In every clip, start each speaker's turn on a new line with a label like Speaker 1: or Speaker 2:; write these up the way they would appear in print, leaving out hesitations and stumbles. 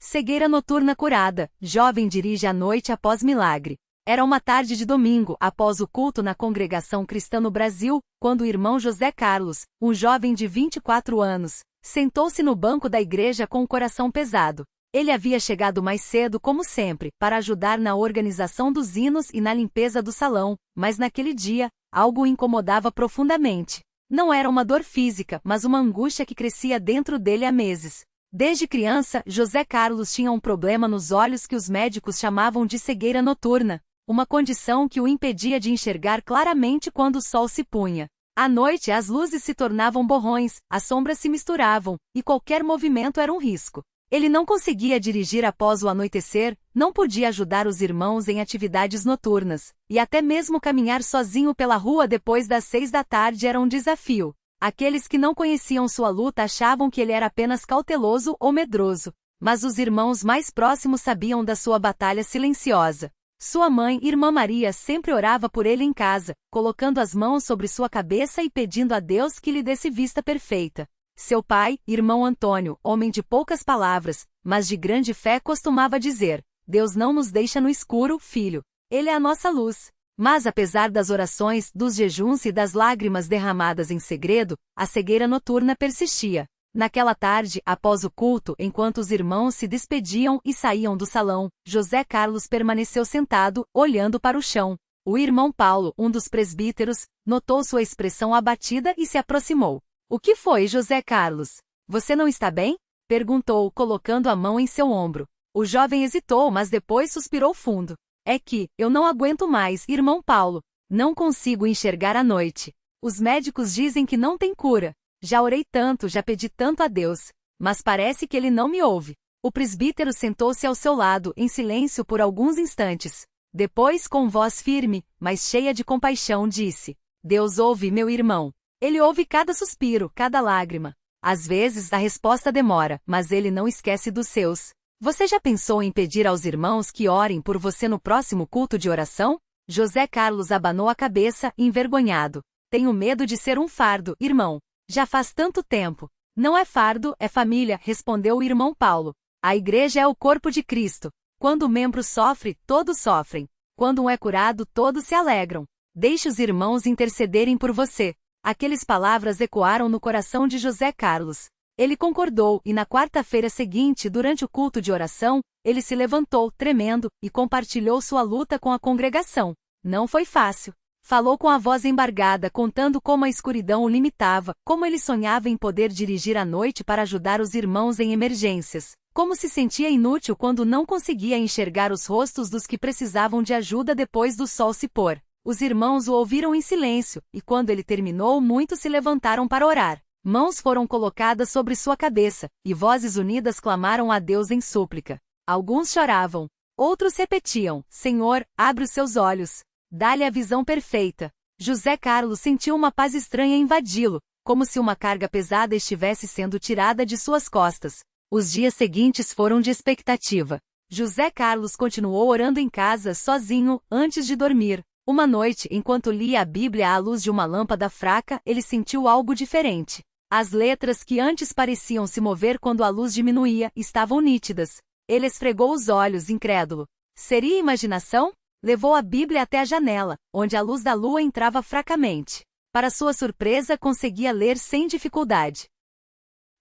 Speaker 1: Cegueira noturna curada, jovem dirige à noite após milagre. Era uma tarde de domingo, após o culto na Congregação Cristã no Brasil, quando o irmão José Carlos, um jovem de 24 anos, sentou-se no banco da igreja com o coração pesado. Ele havia chegado mais cedo, como sempre, para ajudar na organização dos hinos e na limpeza do salão, mas naquele dia, algo o incomodava profundamente. Não era uma dor física, mas uma angústia que crescia dentro dele há meses. Desde criança, José Carlos tinha um problema nos olhos que os médicos chamavam de cegueira noturna, uma condição que o impedia de enxergar claramente quando o sol se punha. À noite, as luzes se tornavam borrões, as sombras se misturavam, e qualquer movimento era um risco. Ele não conseguia dirigir após o anoitecer, não podia ajudar os irmãos em atividades noturnas, e até mesmo caminhar sozinho pela rua depois das 6 da tarde era um desafio. Aqueles que não conheciam sua luta achavam que ele era apenas cauteloso ou medroso, mas os irmãos mais próximos sabiam da sua batalha silenciosa. Sua mãe, Irmã Maria, sempre orava por ele em casa, colocando as mãos sobre sua cabeça e pedindo a Deus que lhe desse vista perfeita. Seu pai, Irmão Antônio, homem de poucas palavras, mas de grande fé, costumava dizer: Deus não nos deixa no escuro, filho. Ele é a nossa luz. Mas apesar das orações, dos jejuns e das lágrimas derramadas em segredo, a cegueira noturna persistia. Naquela tarde, após o culto, enquanto os irmãos se despediam e saíam do salão, José Carlos permaneceu sentado, olhando para o chão. O irmão Paulo, um dos presbíteros, notou sua expressão abatida e se aproximou. "O que foi, José Carlos? Você não está bem?" perguntou, colocando a mão em seu ombro. O jovem hesitou, mas depois suspirou fundo. "É que, eu não aguento mais, irmão Paulo. Não consigo enxergar à noite. Os médicos dizem que não tem cura. Já orei tanto, já pedi tanto a Deus. Mas parece que ele não me ouve." O presbítero sentou-se ao seu lado, em silêncio por alguns instantes. Depois, com voz firme, mas cheia de compaixão, disse: "Deus ouve, meu irmão. Ele ouve cada suspiro, cada lágrima. Às vezes a resposta demora, mas ele não esquece dos seus. Você já pensou em pedir aos irmãos que orem por você no próximo culto de oração?" José Carlos abanou a cabeça, envergonhado. "Tenho medo de ser um fardo, irmão. Já faz tanto tempo." "Não é fardo, é família", respondeu o irmão Paulo. "A igreja é o corpo de Cristo. Quando o membro sofre, todos sofrem. Quando um é curado, todos se alegram. Deixe os irmãos intercederem por você." Aquelas palavras ecoaram no coração de José Carlos. Ele concordou, e na quarta-feira seguinte, durante o culto de oração, ele se levantou, tremendo, e compartilhou sua luta com a congregação. Não foi fácil. Falou com a voz embargada, contando como a escuridão o limitava, como ele sonhava em poder dirigir à noite para ajudar os irmãos em emergências, como se sentia inútil quando não conseguia enxergar os rostos dos que precisavam de ajuda depois do sol se pôr. Os irmãos o ouviram em silêncio, e quando ele terminou, muitos se levantaram para orar. Mãos foram colocadas sobre sua cabeça, e vozes unidas clamaram a Deus em súplica. Alguns choravam. Outros repetiam: "Senhor, abre os seus olhos. Dá-lhe a visão perfeita." José Carlos sentiu uma paz estranha invadi-lo, como se uma carga pesada estivesse sendo tirada de suas costas. Os dias seguintes foram de expectativa. José Carlos continuou orando em casa, sozinho, antes de dormir. Uma noite, enquanto lia a Bíblia à luz de uma lâmpada fraca, ele sentiu algo diferente. As letras que antes pareciam se mover quando a luz diminuía, estavam nítidas. Ele esfregou os olhos, incrédulo. Seria imaginação? Levou a Bíblia até a janela, onde a luz da lua entrava fracamente. Para sua surpresa, conseguia ler sem dificuldade.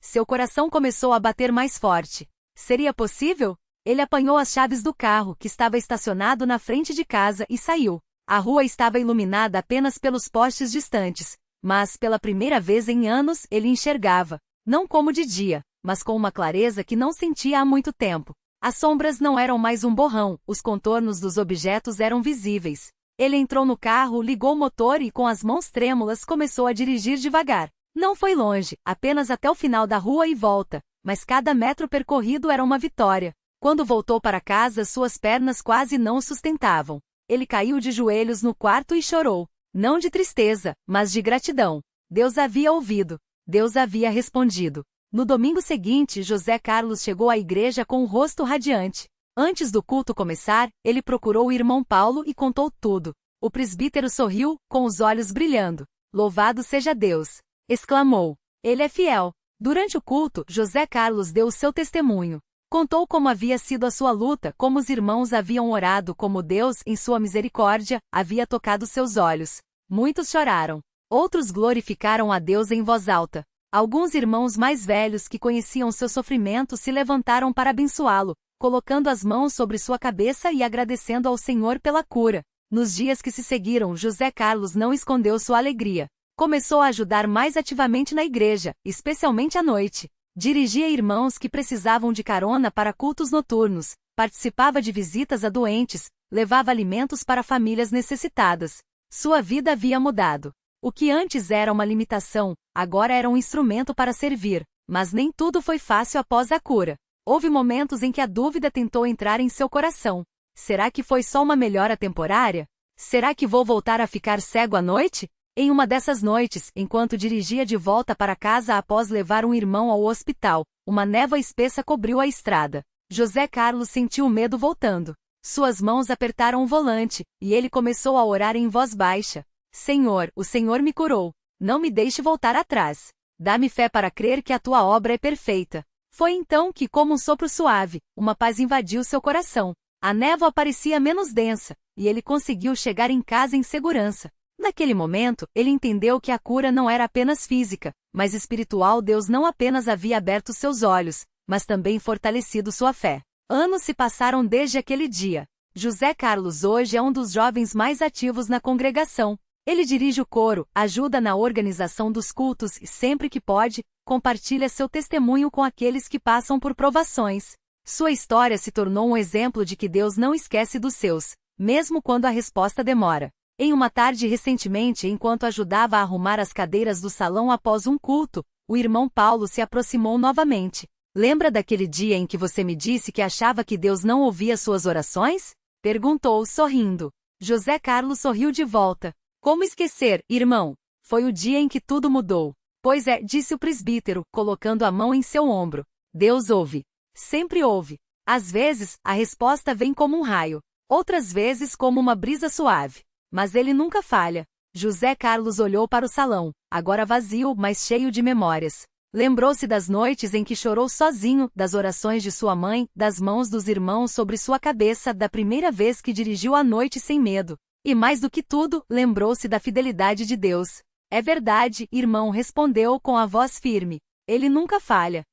Speaker 1: Seu coração começou a bater mais forte. Seria possível? Ele apanhou as chaves do carro, que estava estacionado na frente de casa, e saiu. A rua estava iluminada apenas pelos postes distantes, mas, pela primeira vez em anos, ele enxergava. Não como de dia, mas com uma clareza que não sentia há muito tempo. As sombras não eram mais um borrão, os contornos dos objetos eram visíveis. Ele entrou no carro, ligou o motor e, com as mãos trêmulas, começou a dirigir devagar. Não foi longe, apenas até o final da rua e volta, mas cada metro percorrido era uma vitória. Quando voltou para casa, suas pernas quase não o sustentavam. Ele caiu de joelhos no quarto e chorou. Não de tristeza, mas de gratidão. Deus havia ouvido. Deus havia respondido. No domingo seguinte, José Carlos chegou à igreja com o rosto radiante. Antes do culto começar, ele procurou o irmão Paulo e contou tudo. O presbítero sorriu, com os olhos brilhando. "Louvado seja Deus!" exclamou. "Ele é fiel." Durante o culto, José Carlos deu o seu testemunho. Contou como havia sido a sua luta, como os irmãos haviam orado, como Deus, em sua misericórdia, havia tocado seus olhos. Muitos choraram. Outros glorificaram a Deus em voz alta. Alguns irmãos mais velhos que conheciam seu sofrimento se levantaram para abençoá-lo, colocando as mãos sobre sua cabeça e agradecendo ao Senhor pela cura. Nos dias que se seguiram, José Carlos não escondeu sua alegria. Começou a ajudar mais ativamente na igreja, especialmente à noite. Dirigia irmãos que precisavam de carona para cultos noturnos, participava de visitas a doentes, levava alimentos para famílias necessitadas. Sua vida havia mudado. O que antes era uma limitação, agora era um instrumento para servir. Mas nem tudo foi fácil após a cura. Houve momentos em que a dúvida tentou entrar em seu coração. Será que foi só uma melhora temporária? Será que vou voltar a ficar cego à noite? Em uma dessas noites, enquanto dirigia de volta para casa após levar um irmão ao hospital, uma névoa espessa cobriu a estrada. José Carlos sentiu o medo voltando. Suas mãos apertaram o volante, e ele começou a orar em voz baixa. Senhor, o Senhor me curou. Não me deixe voltar atrás. Dá-me fé para crer que a tua obra é perfeita. Foi então que, como um sopro suave, uma paz invadiu seu coração. A névoa parecia menos densa, e ele conseguiu chegar em casa em segurança. Naquele momento, ele entendeu que a cura não era apenas física, mas espiritual. Deus não apenas havia aberto seus olhos, mas também fortalecido sua fé. Anos se passaram desde aquele dia. José Carlos hoje é um dos jovens mais ativos na congregação. Ele dirige o coro, ajuda na organização dos cultos e, sempre que pode, compartilha seu testemunho com aqueles que passam por provações. Sua história se tornou um exemplo de que Deus não esquece dos seus, mesmo quando a resposta demora. Em uma tarde recentemente, enquanto ajudava a arrumar as cadeiras do salão após um culto, o irmão Paulo se aproximou novamente. Lembra daquele dia em que você me disse que achava que Deus não ouvia suas orações? Perguntou, sorrindo. José Carlos sorriu de volta. Como esquecer, irmão? Foi o dia em que tudo mudou. Pois é, disse o presbítero, colocando a mão em seu ombro. Deus ouve. Sempre ouve. Às vezes, a resposta vem como um raio. Outras vezes como uma brisa suave. Mas ele nunca falha. José Carlos olhou para o salão, agora vazio, mas cheio de memórias. Lembrou-se das noites em que chorou sozinho, das orações de sua mãe, das mãos dos irmãos sobre sua cabeça, da primeira vez que dirigiu a noite sem medo. E mais do que tudo, lembrou-se da fidelidade de Deus. É verdade, irmão, respondeu com a voz firme. Ele nunca falha.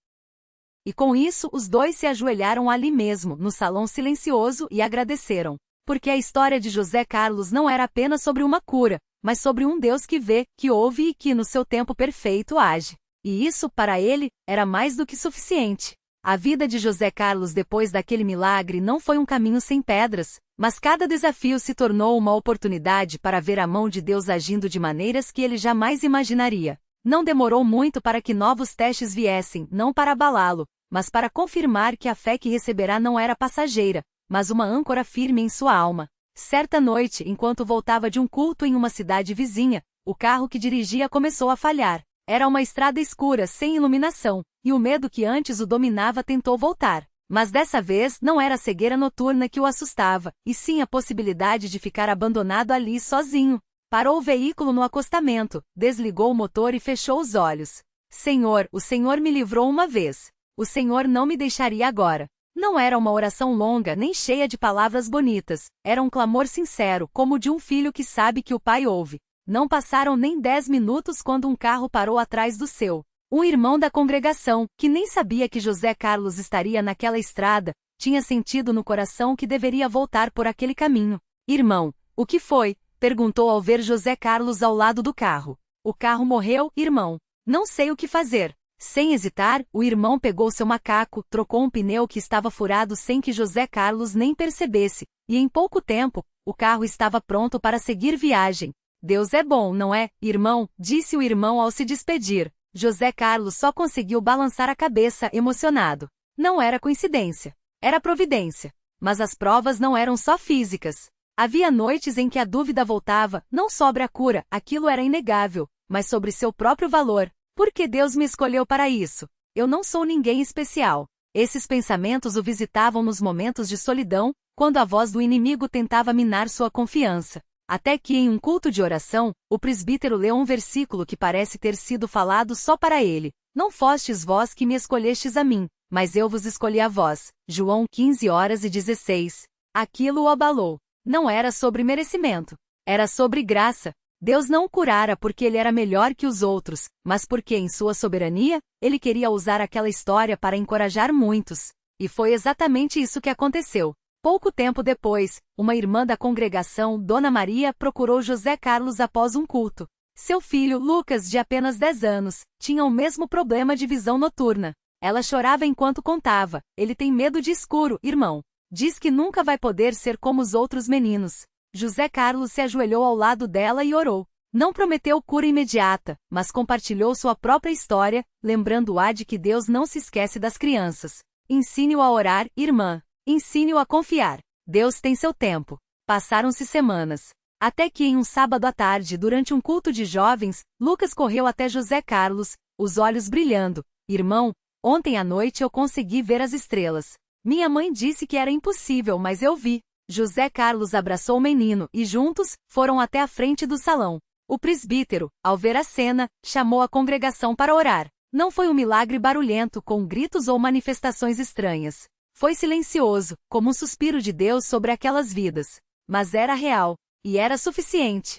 Speaker 1: E com isso, os dois se ajoelharam ali mesmo, no salão silencioso, e agradeceram. Porque a história de José Carlos não era apenas sobre uma cura, mas sobre um Deus que vê, que ouve e que no seu tempo perfeito age. E isso, para ele, era mais do que suficiente. A vida de José Carlos depois daquele milagre não foi um caminho sem pedras, mas cada desafio se tornou uma oportunidade para ver a mão de Deus agindo de maneiras que ele jamais imaginaria. Não demorou muito para que novos testes viessem, não para abalá-lo, mas para confirmar que a fé que receberá não era passageira, mas uma âncora firme em sua alma. Certa noite, enquanto voltava de um culto em uma cidade vizinha, o carro que dirigia começou a falhar. Era uma estrada escura, sem iluminação, e o medo que antes o dominava tentou voltar. Mas dessa vez não era a cegueira noturna que o assustava, e sim a possibilidade de ficar abandonado ali sozinho. Parou o veículo no acostamento, desligou o motor e fechou os olhos. Senhor, o Senhor me livrou uma vez. O Senhor não me deixaria agora. Não era uma oração longa nem cheia de palavras bonitas, era um clamor sincero, como de um filho que sabe que o pai ouve. Não passaram nem 10 minutos quando um carro parou atrás do seu. Um irmão da congregação, que nem sabia que José Carlos estaria naquela estrada, tinha sentido no coração que deveria voltar por aquele caminho. Irmão, o que foi? Perguntou ao ver José Carlos ao lado do carro. O carro morreu, irmão. Não sei o que fazer. Sem hesitar, o irmão pegou seu macaco, trocou um pneu que estava furado sem que José Carlos nem percebesse, e em pouco tempo, o carro estava pronto para seguir viagem. Deus é bom, não é, irmão? Disse o irmão ao se despedir. José Carlos só conseguiu balançar a cabeça, emocionado. Não era coincidência. Era providência. Mas as provas não eram só físicas. Havia noites em que a dúvida voltava, não sobre a cura, aquilo era inegável, mas sobre seu próprio valor. Por que Deus me escolheu para isso? Eu não sou ninguém especial. Esses pensamentos o visitavam nos momentos de solidão, quando a voz do inimigo tentava minar sua confiança. Até que em um culto de oração, o presbítero leu um versículo que parece ter sido falado só para ele. Não fostes vós que me escolhestes a mim, mas eu vos escolhi a vós. João 15:16. Aquilo o abalou. Não era sobre merecimento. Era sobre graça. Deus não o curara porque ele era melhor que os outros, mas porque, em sua soberania, ele queria usar aquela história para encorajar muitos. E foi exatamente isso que aconteceu. Pouco tempo depois, uma irmã da congregação, Dona Maria, procurou José Carlos após um culto. Seu filho, Lucas, de apenas 10 anos, tinha o mesmo problema de visão noturna. Ela chorava enquanto contava. Ele tem medo de escuro, irmão. Diz que nunca vai poder ser como os outros meninos. José Carlos se ajoelhou ao lado dela e orou. Não prometeu cura imediata, mas compartilhou sua própria história, lembrando-a de que Deus não se esquece das crianças. Ensine-o a orar, irmã. Ensine-o a confiar. Deus tem seu tempo. Passaram-se semanas. Até que em um sábado à tarde, durante um culto de jovens, Lucas correu até José Carlos, os olhos brilhando. Irmão, ontem à noite eu consegui ver as estrelas. Minha mãe disse que era impossível, mas eu vi. José Carlos abraçou o menino e juntos, foram até a frente do salão. O presbítero, ao ver a cena, chamou a congregação para orar. Não foi um milagre barulhento com gritos ou manifestações estranhas. Foi silencioso, como um suspiro de Deus sobre aquelas vidas. Mas era real, e era suficiente.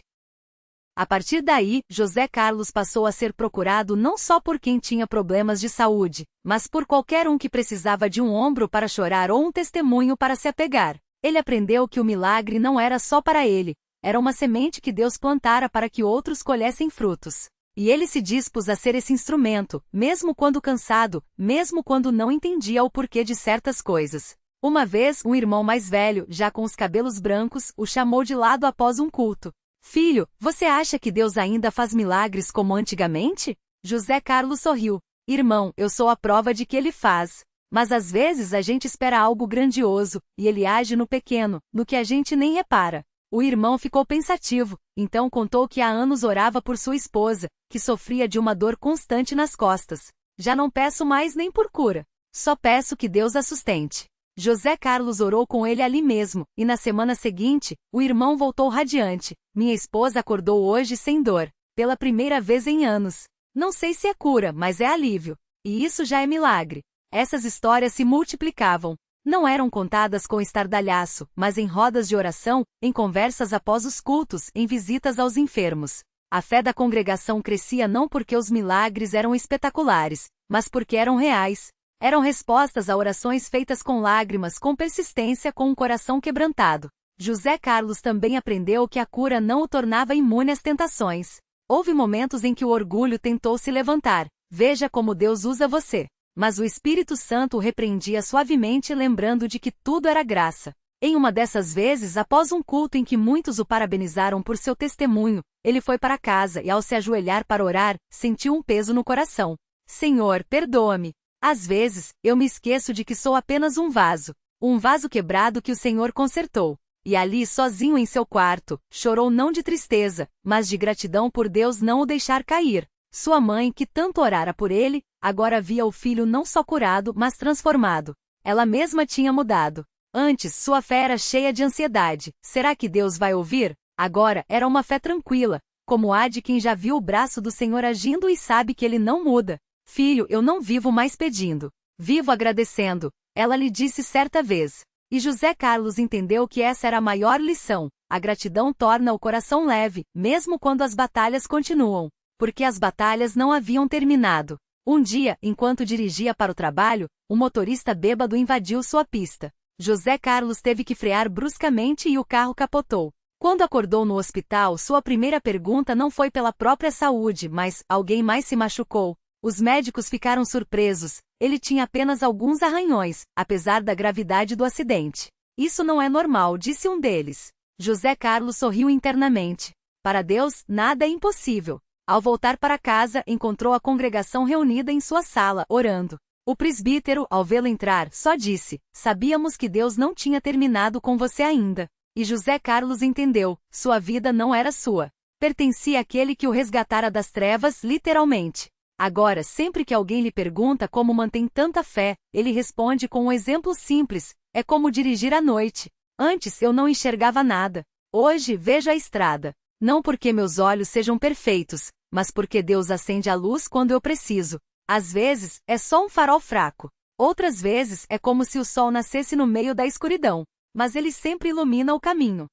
Speaker 1: A partir daí, José Carlos passou a ser procurado não só por quem tinha problemas de saúde, mas por qualquer um que precisava de um ombro para chorar ou um testemunho para se apegar. Ele aprendeu que o milagre não era só para ele, era uma semente que Deus plantara para que outros colhessem frutos. E ele se dispôs a ser esse instrumento, mesmo quando cansado, mesmo quando não entendia o porquê de certas coisas. Uma vez, um irmão mais velho, já com os cabelos brancos, o chamou de lado após um culto. Filho, você acha que Deus ainda faz milagres como antigamente? José Carlos sorriu. Irmão, eu sou a prova de que ele faz. Mas às vezes a gente espera algo grandioso, e ele age no pequeno, no que a gente nem repara. O irmão ficou pensativo, então contou que há anos orava por sua esposa, que sofria de uma dor constante nas costas. Já não peço mais nem por cura. Só peço que Deus a sustente. José Carlos orou com ele ali mesmo, e na semana seguinte, o irmão voltou radiante. Minha esposa acordou hoje sem dor, pela primeira vez em anos. Não sei se é cura, mas é alívio. E isso já é milagre. Essas histórias se multiplicavam. Não eram contadas com estardalhaço, mas em rodas de oração, em conversas após os cultos, em visitas aos enfermos. A fé da congregação crescia não porque os milagres eram espetaculares, mas porque eram reais. Eram respostas a orações feitas com lágrimas, com persistência, com um coração quebrantado. José Carlos também aprendeu que a cura não o tornava imune às tentações. Houve momentos em que o orgulho tentou se levantar. Veja como Deus usa você. Mas o Espírito Santo o repreendia suavemente, lembrando de que tudo era graça. Em uma dessas vezes, após um culto em que muitos o parabenizaram por seu testemunho, ele foi para casa e, ao se ajoelhar para orar, sentiu um peso no coração. Senhor, perdoa-me. Às vezes, eu me esqueço de que sou apenas um vaso quebrado que o Senhor consertou. E ali, sozinho em seu quarto, chorou não de tristeza, mas de gratidão por Deus não o deixar cair. Sua mãe, que tanto orara por ele, agora via o filho não só curado, mas transformado. Ela mesma tinha mudado. Antes, sua fé era cheia de ansiedade. Será que Deus vai ouvir? Agora, era uma fé tranquila, como a de quem já viu o braço do Senhor agindo e sabe que ele não muda. Filho, eu não vivo mais pedindo. Vivo agradecendo. Ela lhe disse certa vez. E José Carlos entendeu que essa era a maior lição. A gratidão torna o coração leve, mesmo quando as batalhas continuam. Porque as batalhas não haviam terminado. Um dia, enquanto dirigia para o trabalho, um motorista bêbado invadiu sua pista. José Carlos teve que frear bruscamente e o carro capotou. Quando acordou no hospital, sua primeira pergunta não foi pela própria saúde, mas: alguém mais se machucou? Os médicos ficaram surpresos. Ele tinha apenas alguns arranhões, apesar da gravidade do acidente. Isso não é normal, disse um deles. José Carlos sorriu internamente. Para Deus, nada é impossível. Ao voltar para casa, encontrou a congregação reunida em sua sala, orando. O presbítero, ao vê-lo entrar, só disse: sabíamos que Deus não tinha terminado com você ainda. E José Carlos entendeu, sua vida não era sua. Pertencia àquele que o resgatara das trevas, literalmente. Agora, sempre que alguém lhe pergunta como mantém tanta fé, ele responde com um exemplo simples: é como dirigir à noite. Antes eu não enxergava nada. Hoje vejo a estrada. Não porque meus olhos sejam perfeitos, mas porque Deus acende a luz quando eu preciso. Às vezes, é só um farol fraco. Outras vezes é como se o sol nascesse no meio da escuridão, mas ele sempre ilumina o caminho.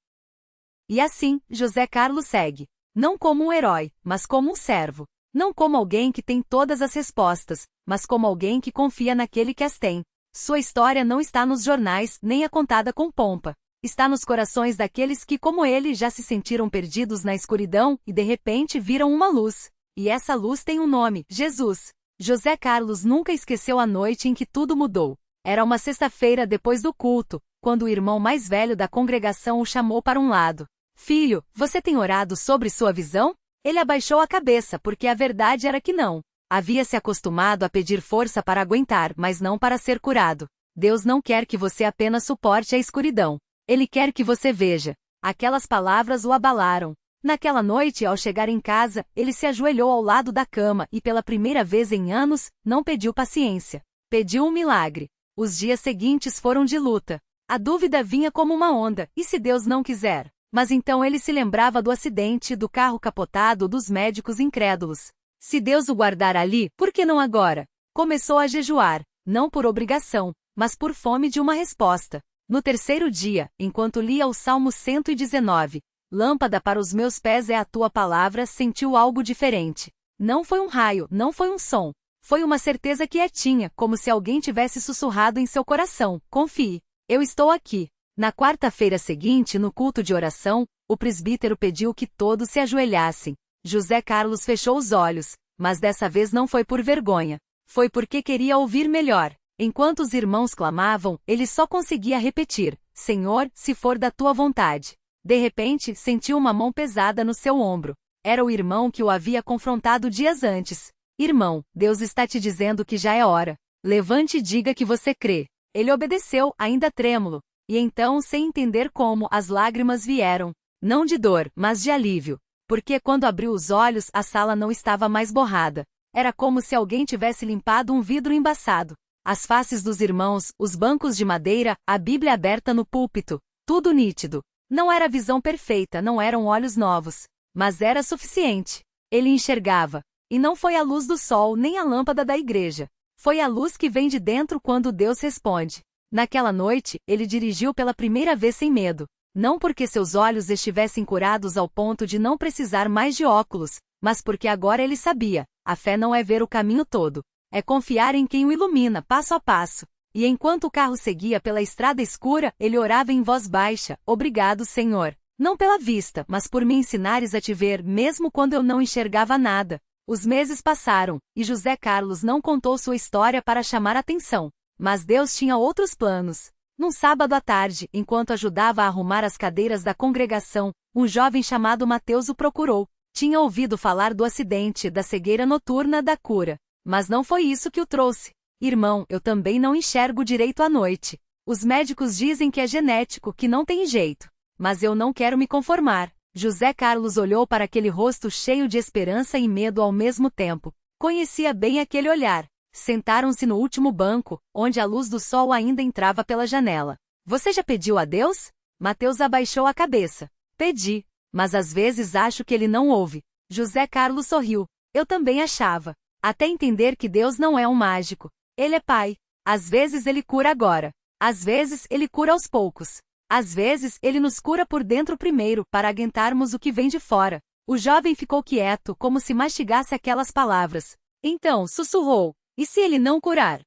Speaker 1: E assim, José Carlos segue. Não como um herói, mas como um servo. Não como alguém que tem todas as respostas, mas como alguém que confia naquele que as tem. Sua história não está nos jornais, nem é contada com pompa. Está nos corações daqueles que, como ele, já se sentiram perdidos na escuridão e de repente viram uma luz. E essa luz tem um nome: Jesus. José Carlos nunca esqueceu a noite em que tudo mudou. Era uma sexta-feira depois do culto, quando o irmão mais velho da congregação o chamou para um lado. Filho, você tem orado sobre sua visão? Ele abaixou a cabeça porque a verdade era que não. Havia se acostumado a pedir força para aguentar, mas não para ser curado. Deus não quer que você apenas suporte a escuridão. Ele quer que você veja. Aquelas palavras o abalaram. Naquela noite, ao chegar em casa, ele se ajoelhou ao lado da cama e pela primeira vez em anos, não pediu paciência. Pediu um milagre. Os dias seguintes foram de luta. A dúvida vinha como uma onda, e se Deus não quiser? Mas então ele se lembrava do acidente, do carro capotado, dos médicos incrédulos. Se Deus o guardar ali, por que não agora? Começou a jejuar, não por obrigação, mas por fome de uma resposta. No terceiro dia, enquanto lia o Salmo 119, lâmpada para os meus pés é a tua palavra, sentiu algo diferente. Não foi um raio, não foi um som. Foi uma certeza quietinha, como se alguém tivesse sussurrado em seu coração: confie, eu estou aqui. Na quarta-feira seguinte, no culto de oração, o presbítero pediu que todos se ajoelhassem. José Carlos fechou os olhos, mas dessa vez não foi por vergonha. Foi porque queria ouvir melhor. Enquanto os irmãos clamavam, ele só conseguia repetir: Senhor, se for da tua vontade. De repente, sentiu uma mão pesada no seu ombro. Era o irmão que o havia confrontado dias antes. Irmão, Deus está te dizendo que já é hora. Levante e diga que você crê. Ele obedeceu, ainda trêmulo. E então, sem entender como, as lágrimas vieram. Não de dor, mas de alívio. Porque quando abriu os olhos, a sala não estava mais borrada. Era como se alguém tivesse limpado um vidro embaçado. As faces dos irmãos, os bancos de madeira, a Bíblia aberta no púlpito. Tudo nítido. Não era visão perfeita, não eram olhos novos. Mas era suficiente. Ele enxergava. E não foi a luz do sol nem a lâmpada da igreja. Foi a luz que vem de dentro quando Deus responde. Naquela noite, ele dirigiu pela primeira vez sem medo. Não porque seus olhos estivessem curados ao ponto de não precisar mais de óculos, mas porque agora ele sabia: a fé não é ver o caminho todo. É confiar em quem o ilumina passo a passo. E enquanto o carro seguia pela estrada escura, ele orava em voz baixa: Obrigado, Senhor. Não pela vista, mas por me ensinares a te ver, mesmo quando eu não enxergava nada. Os meses passaram, e José Carlos não contou sua história para chamar atenção. Mas Deus tinha outros planos. Num sábado à tarde, enquanto ajudava a arrumar as cadeiras da congregação, um jovem chamado Mateus o procurou. Tinha ouvido falar do acidente, da cegueira noturna, da cura. Mas não foi isso que o trouxe. Irmão, eu também não enxergo direito à noite. Os médicos dizem que é genético, que não tem jeito. Mas eu não quero me conformar. José Carlos olhou para aquele rosto cheio de esperança e medo ao mesmo tempo. Conhecia bem aquele olhar. Sentaram-se no último banco, onde a luz do sol ainda entrava pela janela. Você já pediu a Deus? Mateus abaixou a cabeça. Pedi, mas às vezes acho que ele não ouve. José Carlos sorriu. Eu também achava. Até entender que Deus não é um mágico. Ele é pai. Às vezes ele cura agora. Às vezes ele cura aos poucos. Às vezes ele nos cura por dentro primeiro, para aguentarmos o que vem de fora. O jovem ficou quieto, como se mastigasse aquelas palavras. Então, sussurrou: e se ele não curar?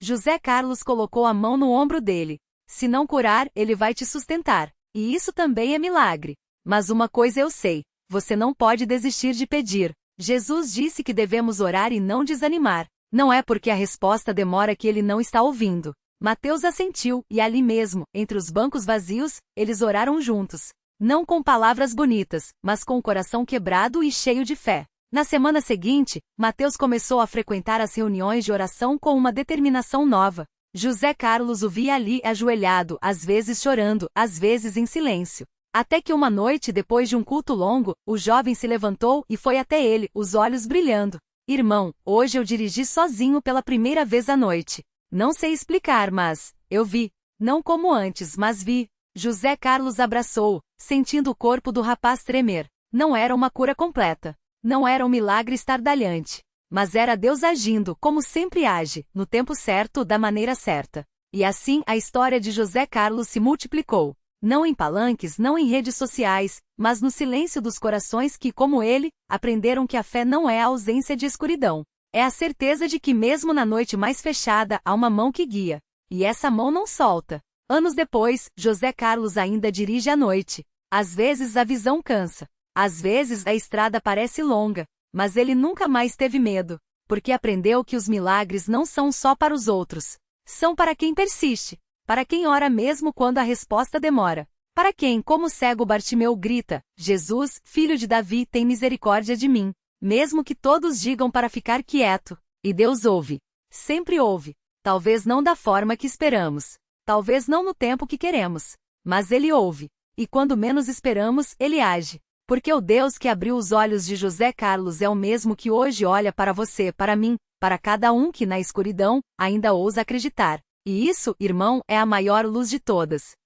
Speaker 1: José Carlos colocou a mão no ombro dele. Se não curar, ele vai te sustentar. E isso também é milagre. Mas uma coisa eu sei: você não pode desistir de pedir. Jesus disse que devemos orar e não desanimar. Não é porque a resposta demora que ele não está ouvindo. Mateus assentiu, e ali mesmo, entre os bancos vazios, eles oraram juntos. Não com palavras bonitas, mas com o coração quebrado e cheio de fé. Na semana seguinte, Mateus começou a frequentar as reuniões de oração com uma determinação nova. José Carlos o via ali ajoelhado, às vezes chorando, às vezes em silêncio. Até que uma noite, depois de um culto longo, o jovem se levantou e foi até ele, os olhos brilhando. Irmão, hoje eu dirigi sozinho pela primeira vez à noite. Não sei explicar, mas eu vi. Não como antes, mas vi. José Carlos abraçou-o, sentindo o corpo do rapaz tremer. Não era uma cura completa. Não era um milagre estardalhante. Mas era Deus agindo, como sempre age, no tempo certo, da maneira certa. E assim, a história de José Carlos se multiplicou. Não em palanques, não em redes sociais, mas no silêncio dos corações que, como ele, aprenderam que a fé não é a ausência de escuridão. É a certeza de que mesmo na noite mais fechada, há uma mão que guia. E essa mão não solta. Anos depois, José Carlos ainda dirige à noite. Às vezes a visão cansa. Às vezes a estrada parece longa. Mas ele nunca mais teve medo. Porque aprendeu que os milagres não são só para os outros. São para quem persiste. Para quem ora mesmo quando a resposta demora. Para quem, como o cego Bartimeu, grita: Jesus, filho de Davi, tem misericórdia de mim. Mesmo que todos digam para ficar quieto. E Deus ouve. Sempre ouve. Talvez não da forma que esperamos. Talvez não no tempo que queremos. Mas Ele ouve. E quando menos esperamos, Ele age. Porque o Deus que abriu os olhos de José Carlos é o mesmo que hoje olha para você, para mim, para cada um que na escuridão ainda ousa acreditar. E isso, irmão, é a maior luz de todas.